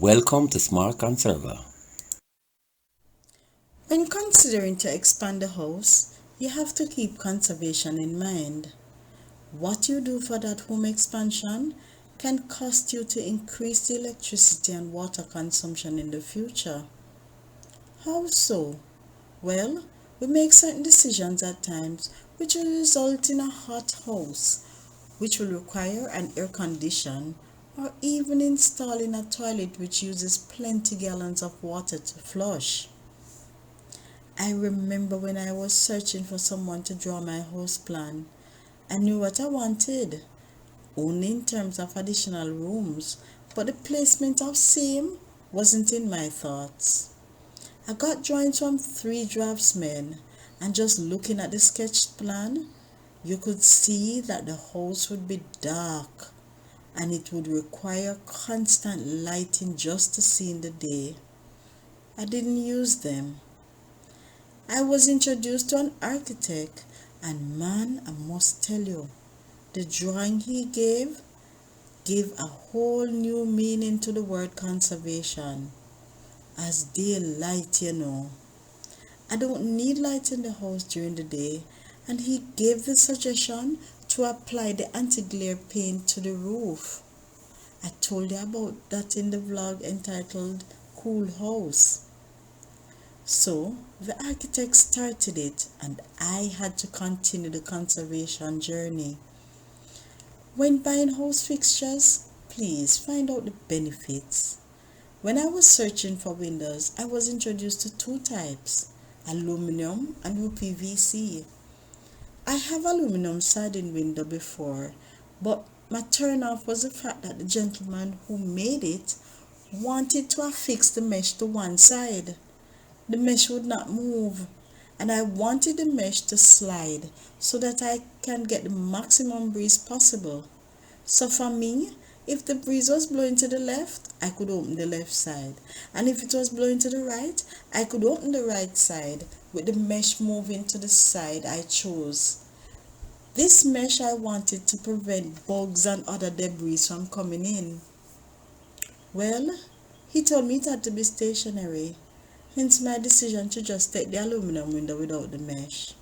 Welcome to Smart Conserver. When considering to expand a house, you have to keep conservation in mind. What you do for that home expansion can cost you to increase the electricity and water consumption in the future. How so? Well, we make certain decisions at times which will result in a hot house, which will require an air condition or even installing a toilet which uses plenty gallons of water to flush. I remember when I was searching for someone to draw my house plan. I knew what I wanted, only in terms of additional rooms, but the placement of same wasn't in my thoughts. I got drawings from three draftsmen, and just looking at the sketched plan, you could see that the house would be dark and it would require constant lighting just to see in the day. I didn't use them. I was introduced to an architect, and man, I must tell you, the drawing he gave a whole new meaning to the word conservation. As daylight. I don't need light in the house during the day, and he gave the suggestion to apply the anti-glare paint to the roof. I told you about that in the vlog entitled Cool House. So the architect started it, and I had to continue the conservation journey. When buying house fixtures, please find out the benefits. When I was searching for windows, I was introduced to two types, aluminum and UPVC. I have aluminum siding window before, but my turn off was the fact that the gentleman who made it wanted to affix the mesh to one side. The mesh would not move, and I wanted the mesh to slide so that I can get the maximum breeze possible. So for me, if the breeze was blowing to the left, I could open the left side, and if it was blowing to the right, I could open the right side with the mesh moving to the side I chose. This mesh I wanted to prevent bugs and other debris from coming in. Well, he told me it had to be stationary, hence my decision to just take the aluminum window without the mesh.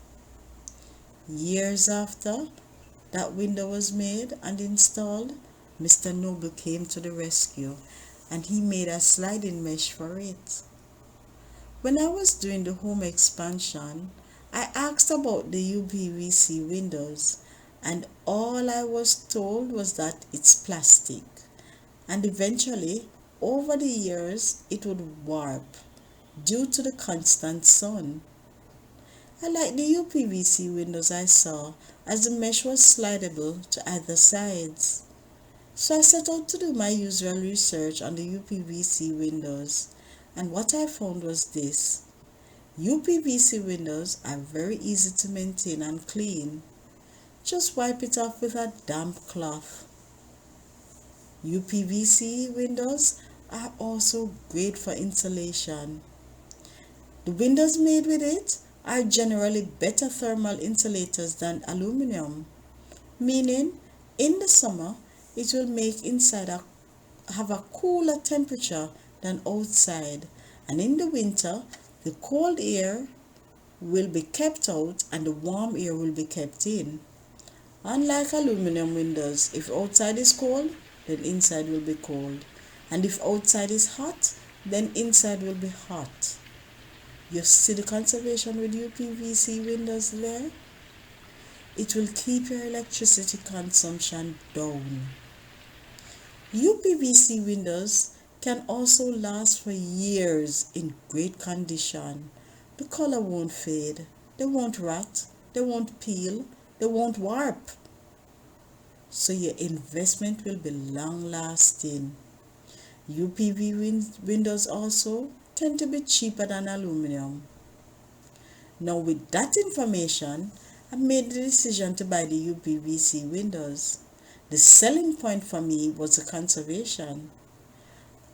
Years after that window was made and installed, Mr. Noble came to the rescue, and he made a sliding mesh for it. When I was doing the home expansion, I asked about the UPVC windows, and all I was told was that it's plastic, and eventually, over the years, it would warp due to the constant sun. I like the UPVC windows I saw, as the mesh was slidable to either sides. So I set out to do my usual research on the UPVC windows, and what I found was this. UPVC windows are very easy to maintain and clean. Just wipe it off with a damp cloth. UPVC windows are also great for insulation. The windows made with it are generally better thermal insulators than aluminum, meaning in the summer it will make inside have a cooler temperature than outside, and in the winter the cold air will be kept out and the warm air will be kept in. Unlike aluminum windows, if outside is cold, then inside will be cold, and if outside is hot, then inside will be hot. You see the conservation with UPVC windows there? It will keep your electricity consumption down. UPVC windows can also last for years in great condition. The color won't fade, they won't rot, they won't peel, they won't warp. So your investment will be long lasting. Windows also tend to be cheaper than aluminum. Now with that information, I made the decision to buy the UPVC windows. The selling point for me was the conservation.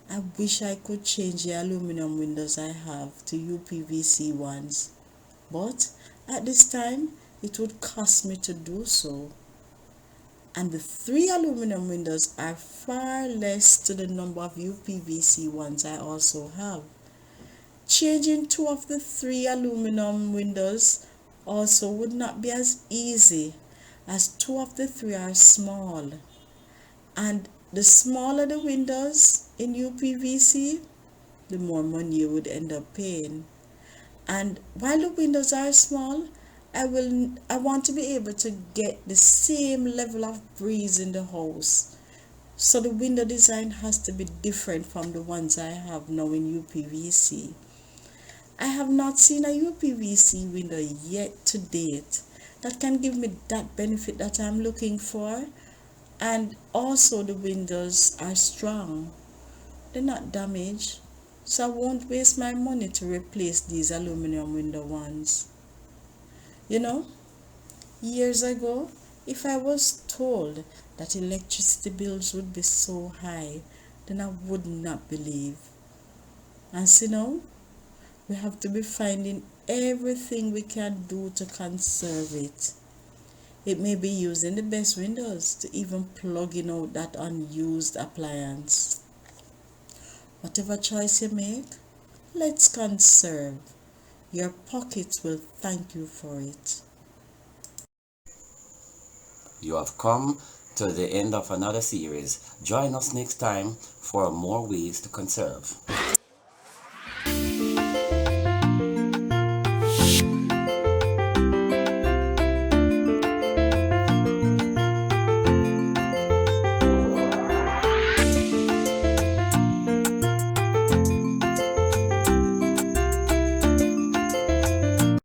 I wish I could change the aluminum windows I have to UPVC ones, but at this time it would cost me to do so. and the 3 aluminum windows are far less to the number of UPVC ones I also have. Changing 2 of the 3 aluminum windows also would not be as easy, as 2 of the 3 are small, and the smaller the windows in UPVC, the more money you would end up paying. And while the windows are small, I want to be able to get the same level of breeze in the house. So the window design has to be different from the ones I have now in UPVC. I have not seen a UPVC window yet to date that can give me that benefit that I'm looking for. And also the windows are strong. They're not damaged. So I won't waste my money to replace these aluminum window ones. You know, years ago, if I was told that electricity bills would be so high, then I would not believe. And see now, we have to be finding everything we can do to conserve it. It may be using the best windows to even plugging out that unused appliance. Whatever choice you make, let's conserve. Your pockets will thank you for it. You have come to the end of another series. Join us next time for more ways to conserve.